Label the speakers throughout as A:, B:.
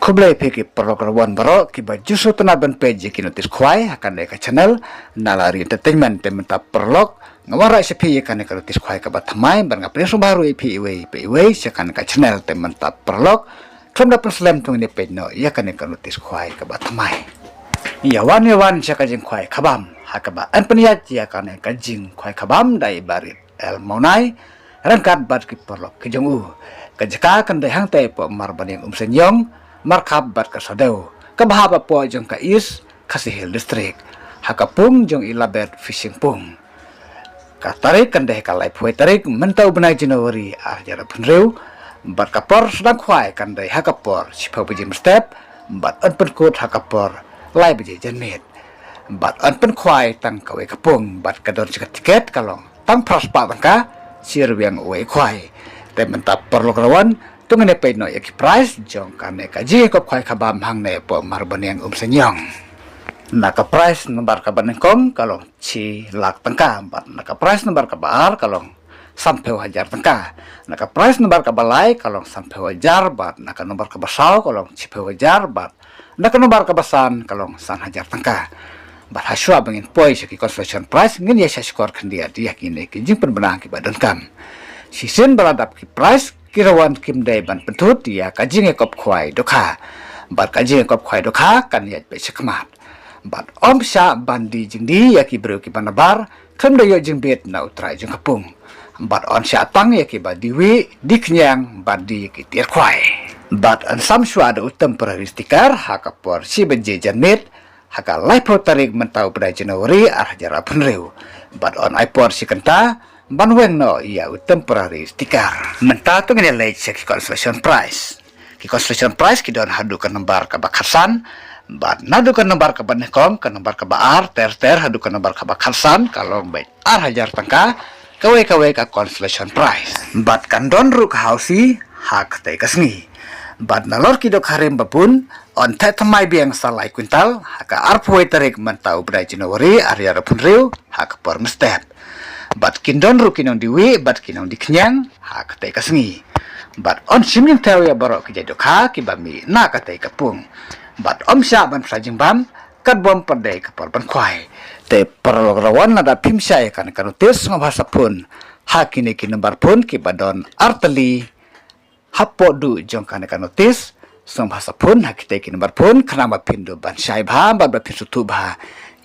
A: kublai peki program baro kiba justru tenaban page ki notis khwai akan deka channel nalari entertainment tementa perlok ngawara sepi kan ka notis khwai ka batmai ban ngapre so baru ipi sekan ka channel tementa perlok klam dapat slam tung ni page no ya kan ka notis khwai ka batmai ya wan saka jing khwai khabam hakaba an peniat ya kan ka jing khwai khabam dai barit el monai rangkat bat ki perlok ki jong kajaka kan dai hang te po marbaning senyong markab bat ka sadeu kabahaba po jong ka is kasihil district hakapung jong ilabet fishing pung ka tarik kan deh kalai poi tarik mentau benai Januari jara penreu bat kapor sedang khwai kan deh hakapor sipau bejim step bat an penkut hakapor lai beje janit bat an pen khwai tang kawe kapung bat kadon tiket kalong tang prospa tangka sirwiang uwe khwai te mentap perlu kerawan tungene pe no yaki price jong kane kaji kop khwai khabam hang ne po marbaniang senyong naka price nomor kaban kom kalong chi lak tangka bat naka price nomor kabar kalong sampai hajar tangka naka price nomor kabalai kalong sampai hajar bat naka nomor kabasau kalong cipe hajar bat naka nomor kabasan kalong san hajar tangka bat haswa bangin poi seki consolation price ngin ya skor kendia dia kini kijing penbenang ki badan kam sisin beradap ki price kirawan kim dai ban pentut ya kajing ekop khwai dokha bat kajing ekop khwai dokha kan ya be sekmat bat om sha bandi jingdi ya ki bro ki banabar kem da yo jing bet na utrai jing kapung bat on sha tang ya ki badiwi diknyang bandi ki tiar khwai bat an sam shwa da utam praristikar hakapor si benje janit haka laipo tarik mentau pada Januari jara penreu bat on aipor si kenta banweng no ia temporary stiker menta tu ngene late check consolation price ki consolation price ki don hadu kan nomor ka bakhasan bat nadu kan nomor ka banekom kan nomor ka baar ter hadu kan nomor ka bakhasan kalong baik hajar tangka kawe ka consolation price bat kan don ruk hausi hak te kasngi bat nalor ki dok harim babun on tetamai biang salai kwintal haka arpoi tarik mentau pada Januari jara punreu hak por mestep bat kindon ru kinong diwi bat kinong diknyang ha katai kasngi bat on siming tau ya barok ki jadokha ki bami na katai kapung bat om sya ban sajing bam kat bom perdai kapal ban khwai te perlawan nada pimsya kan kanutis ngabasa pun ha kini kinembar pun ki badon arteli hapo du jong kan kanutis song bahasa pun ha kitai kinembar pun kanama pindu ban syai bha bat pinsutu bha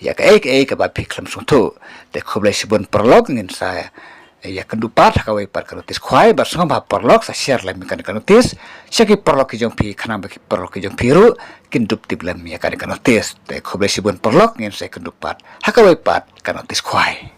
A: ya ke ba piklam sutu te khoblai sibun perlok ngin saya ya kendupat kawai par kanutis khwai bar song ba perlok sa share lam kan kanutis syaki perlok ki jong pi khana ba ki perlok ki jong piru kindup tiblam ya kan kanutis te khoblai sibun perlok ngin saya kendupat hakawai pat kanutis khwai